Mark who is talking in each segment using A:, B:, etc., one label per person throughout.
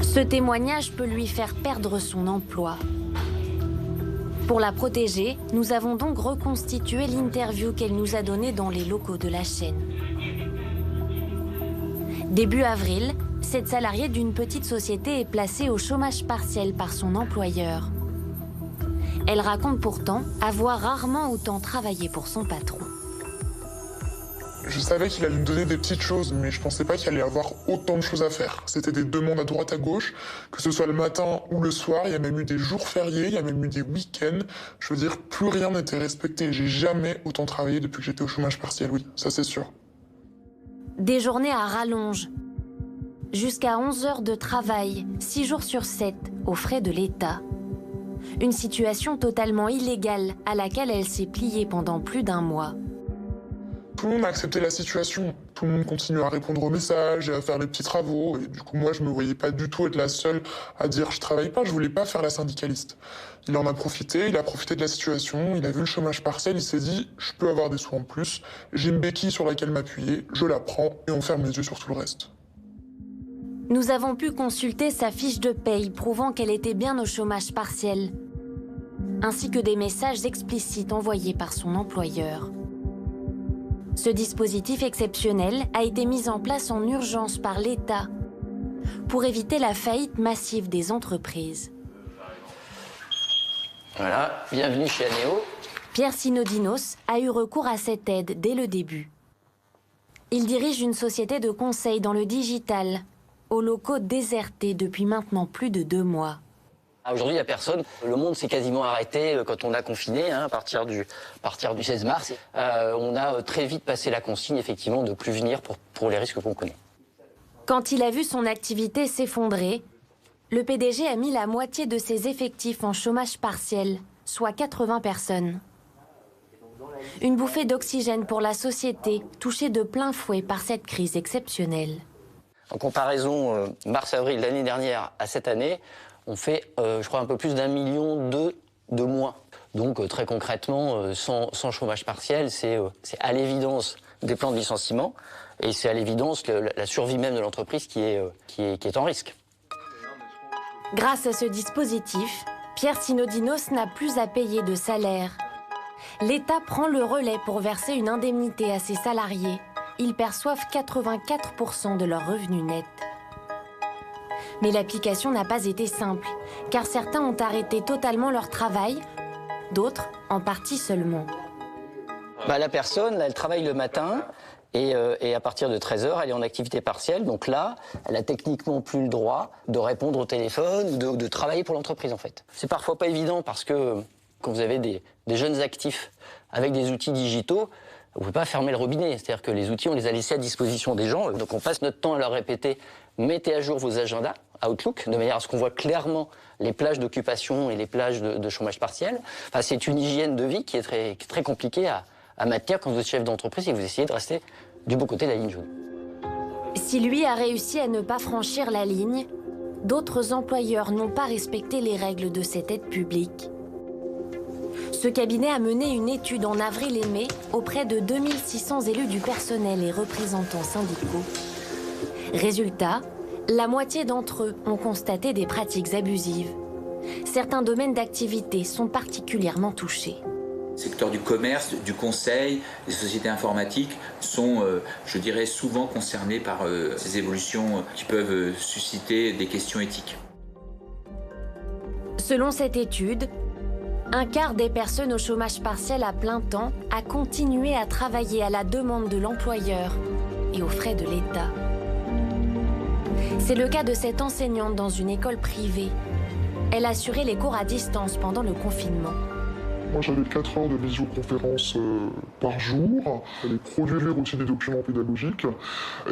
A: Ce témoignage peut lui faire perdre son emploi. Pour la protéger, nous avons donc reconstitué l'interview qu'elle nous a donnée dans les locaux de la chaîne. Début avril, cette salariée d'une petite société est placée au chômage partiel par son employeur. Elle raconte pourtant avoir rarement autant travaillé pour son patron.
B: Je savais qu'il allait me donner des petites choses, mais je pensais pas qu'il allait avoir autant de choses à faire. C'était des demandes à droite à gauche, que ce soit le matin ou le soir. Il y a même eu des jours fériés, il y a même eu des week-ends. Je veux dire, plus rien n'était respecté. J'ai jamais autant travaillé depuis que j'étais au chômage partiel, oui, ça c'est sûr.
A: Des journées à rallonge. Jusqu'à 11 heures de travail, 6 jours sur 7, aux frais de l'État. Une situation totalement illégale à laquelle elle s'est pliée pendant plus d'1 mois.
B: Tout le monde a accepté la situation. Tout le monde continue à répondre aux messages et à faire les petits travaux. Et du coup, moi, je me voyais pas du tout être la seule à dire je travaille pas, je voulais pas faire la syndicaliste. Il en a profité, il a profité de la situation, il a vu le chômage partiel, il s'est dit je peux avoir des sous en plus, j'ai une béquille sur laquelle m'appuyer, je la prends et on ferme les yeux sur tout le reste.
A: Nous avons pu consulter sa fiche de paye prouvant qu'elle était bien au chômage partiel, ainsi que des messages explicites envoyés par son employeur. Ce dispositif exceptionnel a été mis en place en urgence par l'État pour éviter la faillite massive des entreprises.
C: Voilà, bienvenue chez Anéo.
A: Pierre Sinodinos a eu recours à cette aide dès le début. Il dirige une société de conseil dans le digital, aux locaux désertés depuis maintenant plus de 2 mois.
C: Aujourd'hui, il n'y a personne. Le monde s'est quasiment arrêté quand on a confiné, à partir du 16 mars. On a très vite passé la consigne, effectivement, de ne plus venir pour les risques qu'on connaît.
A: Quand il a vu son activité s'effondrer, le PDG a mis la moitié de ses effectifs en chômage partiel, soit 80 personnes. Une bouffée d'oxygène pour la société, touchée de plein fouet par cette crise exceptionnelle.
C: En comparaison, mars-avril l'année dernière à cette année, on fait, je crois, un peu plus d'1,2 million de moins. Donc, très concrètement, sans chômage partiel, c'est à l'évidence des plans de licenciement et c'est à l'évidence la survie même de l'entreprise qui est en risque.
A: Grâce à ce dispositif, Pierre Sinodinos n'a plus à payer de salaire. L'État prend le relais pour verser une indemnité à ses salariés. Ils perçoivent 84% de leurs revenus nets. Mais l'application n'a pas été simple, car certains ont arrêté totalement leur travail, d'autres en partie seulement.
C: La personne, là, elle travaille le matin et à partir de 13h, elle est en activité partielle. Donc là, elle a techniquement plus le droit de répondre au téléphone ou de travailler pour l'entreprise, en fait. C'est parfois pas évident parce que quand vous avez des jeunes actifs avec des outils digitaux, vous ne pouvez pas fermer le robinet. C'est-à-dire que les outils, on les a laissés à disposition des gens. Donc on passe notre temps à leur répéter « mettez à jour vos agendas ». Outlook, de manière à ce qu'on voit clairement les plages d'occupation et les plages de chômage partiel. Enfin, c'est une hygiène de vie qui est très compliquée à maintenir quand vous êtes chef d'entreprise et vous essayez de rester du bon côté de la ligne jaune.
A: Si lui a réussi à ne pas franchir la ligne, d'autres employeurs n'ont pas respecté les règles de cette aide publique. Ce cabinet a mené une étude en avril et mai auprès de 2600 élus du personnel et représentants syndicaux. Résultat, la moitié d'entre eux ont constaté des pratiques abusives. Certains domaines d'activité sont particulièrement touchés.
D: Le secteur du commerce, du conseil, les sociétés informatiques sont, je dirais, souvent concernés par ces évolutions qui peuvent susciter des questions éthiques.
A: Selon cette étude, un quart des personnes au chômage partiel à plein temps a continué à travailler à la demande de l'employeur et aux frais de l'État. C'est le cas de cette enseignante dans une école privée. Elle assurait les cours à distance pendant le confinement.
B: Moi, j'avais 4 heures de visioconférence par jour. Il fallait produire aussi des documents pédagogiques.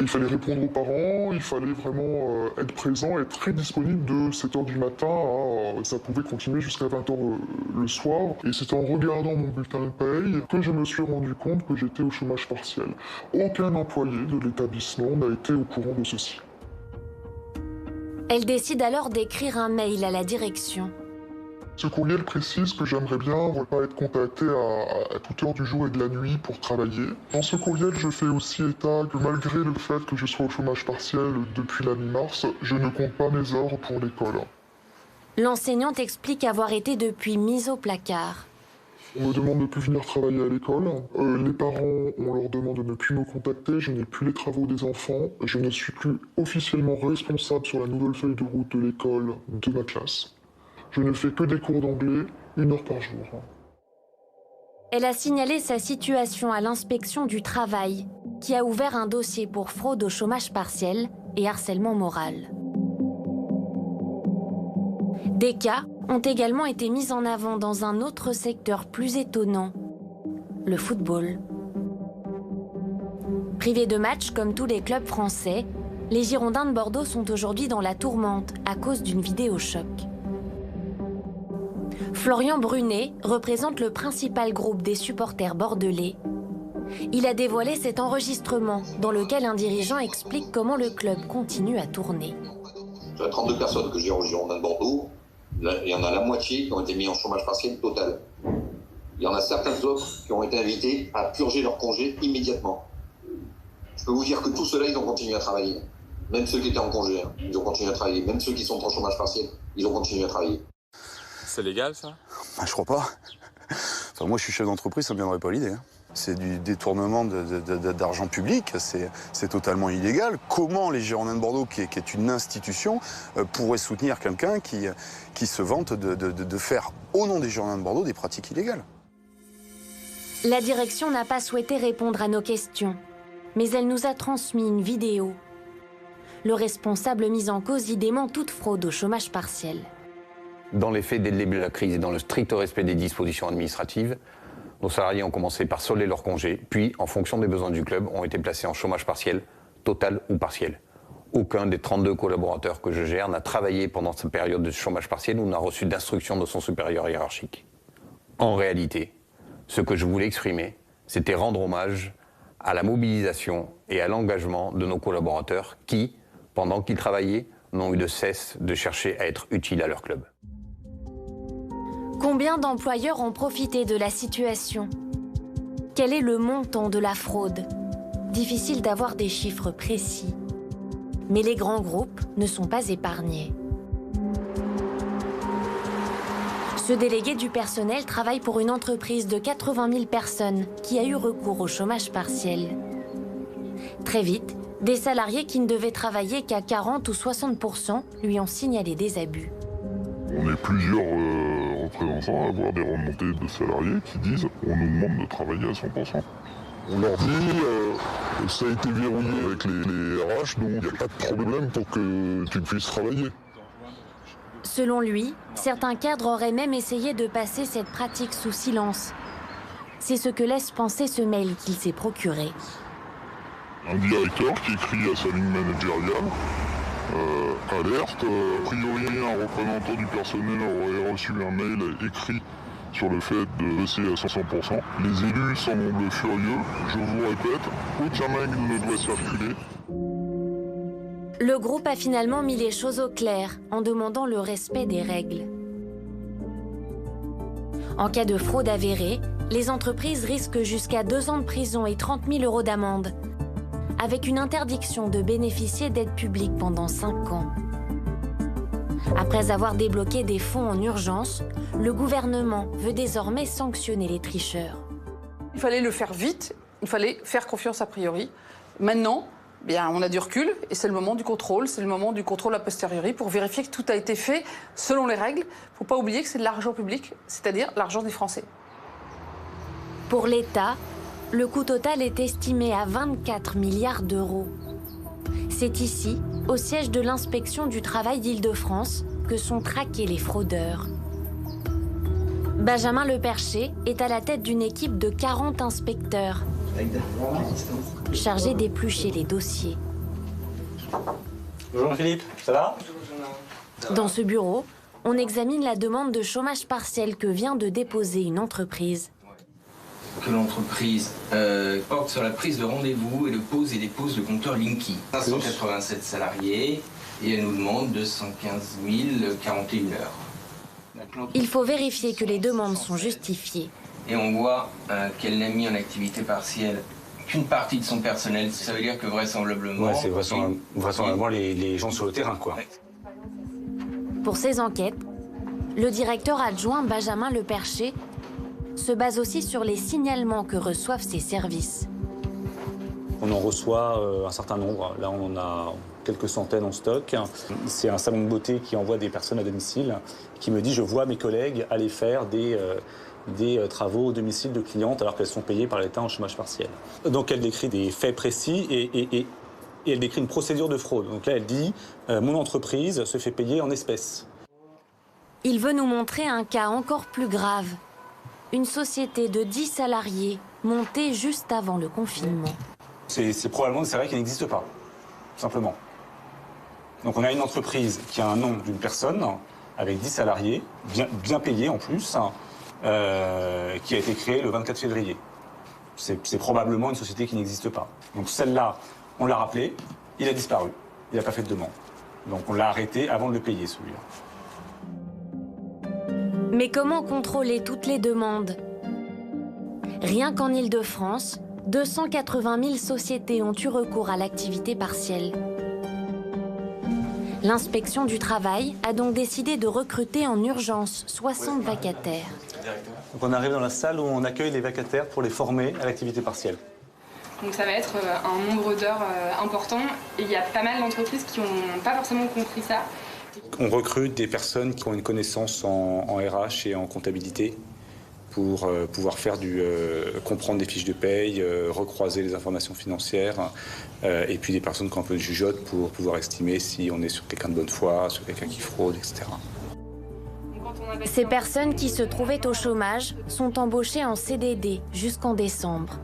B: Il fallait répondre aux parents. Il fallait vraiment être présent, être très disponible de 7 heures du matin à... ça pouvait continuer jusqu'à 20 heures le soir. Et c'est en regardant mon bulletin de paye que je me suis rendu compte que j'étais au chômage partiel. Aucun employé de l'établissement n'a été au courant de
A: Elle décide alors d'écrire un mail à la direction.
B: Ce courriel précise que j'aimerais bien ne pas être contacté à toute heure du jour et de la nuit pour travailler. Dans ce courriel, je fais aussi état que malgré le fait que je sois au chômage partiel depuis la mi-mars, je ne compte pas mes heures pour l'école.
A: L'enseignante explique avoir été depuis mise au placard.
B: On me demande de ne plus venir travailler à l'école. Les parents, on leur demande de ne plus me contacter. Je n'ai plus les travaux des enfants. Je ne suis plus officiellement responsable sur la nouvelle feuille de route de l'école de ma classe. Je ne fais que des cours d'anglais, 1 heure par jour.
A: Elle a signalé sa situation à l'inspection du travail, qui a ouvert un dossier pour fraude au chômage partiel et harcèlement moral. Des cas ont également été mis en avant dans un autre secteur plus étonnant, le football. Privés de matchs comme tous les clubs français, les Girondins de Bordeaux sont aujourd'hui dans la tourmente à cause d'une vidéo choc. Florian Brunet représente le principal groupe des supporters bordelais. Il a dévoilé cet enregistrement dans lequel un dirigeant explique comment le club continue à tourner.
E: Sur les 32 personnes que j'ai aux Girondins de Bordeaux, il y en a la moitié qui ont été mis en chômage partiel total. Il y en a certains autres qui ont été invités à purger leur congé immédiatement. Je peux vous dire que tous ceux-là, ils ont continué à travailler. Même ceux qui étaient en congé, ils ont continué à travailler. Même ceux qui sont en chômage partiel, ils ont continué à travailler.
F: C'est légal, ça ?
G: Je crois pas. Enfin, moi, je suis chef d'entreprise, ça me viendrait pas l'idée. C'est du détournement d'argent public, c'est totalement illégal. Comment les Girondins de Bordeaux, qui est une institution, pourraient soutenir quelqu'un qui se vante de faire, au nom des Girondins de Bordeaux, des pratiques illégales ?
A: La direction n'a pas souhaité répondre à nos questions, mais elle nous a transmis une vidéo. Le responsable mis en cause y dément toute fraude au chômage partiel.
H: Dans les faits, dès le début de la crise et dans le strict respect des dispositions administratives, nos salariés ont commencé par solder leurs congés, puis, en fonction des besoins du club, ont été placés en chômage partiel, total ou partiel. Aucun des 32 collaborateurs que je gère n'a travaillé pendant cette période de chômage partiel ou n'a reçu d'instruction de son supérieur hiérarchique. En réalité, ce que je voulais exprimer, c'était rendre hommage à la mobilisation et à l'engagement de nos collaborateurs qui, pendant qu'ils travaillaient, n'ont eu de cesse de chercher à être utiles à leur club.
A: Combien d'employeurs ont profité de la situation? Quel est le montant de la fraude? Difficile d'avoir des chiffres précis. Mais les grands groupes ne sont pas épargnés. Ce délégué du personnel travaille pour une entreprise de 80 000 personnes qui a eu recours au chômage partiel. Très vite, des salariés qui ne devaient travailler qu'à 40 ou 60% lui ont signalé des abus.
B: On est plusieurs représentants à avoir des remontées de salariés qui disent on nous demande de travailler à 100%. On leur dit ça a été verrouillé avec les RH, donc il n'y a pas de problème pour que tu puisses travailler.
A: Selon lui, certains cadres auraient même essayé de passer cette pratique sous silence. C'est ce que laisse penser ce mail qu'il s'est procuré.
B: Un directeur qui écrit à sa ligne managériale alerte, a priori un représentant du personnel aurait reçu un mail écrit sur le fait de baisser à 500%. Les élus semblent furieux, je vous répète, aucun mail ne doit circuler.
A: Le groupe a finalement mis les choses au clair en demandant le respect des règles. En cas de fraude avérée, les entreprises risquent jusqu'à 2 ans de prison et 30 000 € d'amende, avec une interdiction de bénéficier d'aides publiques pendant 5 ans. Après avoir débloqué des fonds en urgence, le gouvernement veut désormais sanctionner les tricheurs.
I: Il fallait le faire vite, il fallait faire confiance a priori. Maintenant, bien, on a du recul et c'est le moment du contrôle, c'est le moment du contrôle a posteriori pour vérifier que tout a été fait selon les règles. Il ne faut pas oublier que c'est de l'argent public, c'est-à-dire l'argent des Français.
A: Pour l'État, le coût total est estimé à 24 milliards d'euros. C'est ici, au siège de l'inspection du travail d'Île-de-France, que sont traqués les fraudeurs. Benjamin Lepercher est à la tête d'une équipe de 40 inspecteurs, chargés d'éplucher les dossiers.
J: Bonjour Philippe, ça va?
A: Dans ce bureau, on examine la demande de chômage partiel que vient de déposer une entreprise.
K: Que l'entreprise porte sur la prise de rendez-vous et le pose et dépose le compteur Linky. 587 salariés et elle nous demande 215 041 heures.
A: Il faut vérifier que les demandes sont justifiées.
K: Et on voit qu'elle n'a mis en activité partielle qu'une partie de son personnel. Ça veut dire que vraisemblablement...
J: Ouais, c'est vraisemblablement les gens sur le terrain, quoi.
A: Pour ces enquêtes, le directeur adjoint Benjamin Lepercher se base aussi sur les signalements que reçoivent ses services.
J: On en reçoit un certain nombre. Là, on en a quelques centaines en stock. C'est un salon de beauté qui envoie des personnes à domicile, qui me dit « je vois mes collègues aller faire des travaux au domicile de clientes alors qu'elles sont payées par l'État en chômage partiel ». Donc elle décrit des faits précis et elle décrit une procédure de fraude. Donc là, elle dit « mon entreprise se fait payer en espèces ».
A: Il veut nous montrer un cas encore plus grave. Une société de 10 salariés montée juste avant le confinement.
J: C'est probablement des salariés qui n'existent pas, tout simplement. Donc on a une entreprise qui a un nom d'une personne, avec 10 salariés, bien payés en plus, qui a été créée le 24 février. C'est probablement une société qui n'existe pas. Donc celle-là, on l'a rappelé, il a disparu. Il n'a pas fait de demande. Donc on l'a arrêté avant de le payer, celui-là.
A: Mais comment contrôler toutes les demandes? Rien qu'en Île-de-France, 280 000 sociétés ont eu recours à l'activité partielle. L'inspection du travail a donc décidé de recruter en urgence 60 vacataires.
J: Donc on arrive dans la salle où on accueille les vacataires pour les former à l'activité partielle.
L: Donc ça va être un nombre d'heures important. Et il y a pas mal d'entreprises qui n'ont pas forcément compris ça.
J: On recrute des personnes qui ont une connaissance en RH et en comptabilité pour pouvoir faire comprendre des fiches de paye, recroiser les informations financières, et puis des personnes qui ont un peu de jugeote pour pouvoir estimer si on est sur quelqu'un de bonne foi, sur quelqu'un qui fraude, etc.
A: Ces personnes qui se trouvaient au chômage sont embauchées en CDD jusqu'en décembre.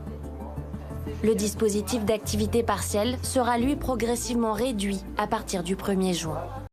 A: Le dispositif d'activité partielle sera lui progressivement réduit à partir du 1er juin.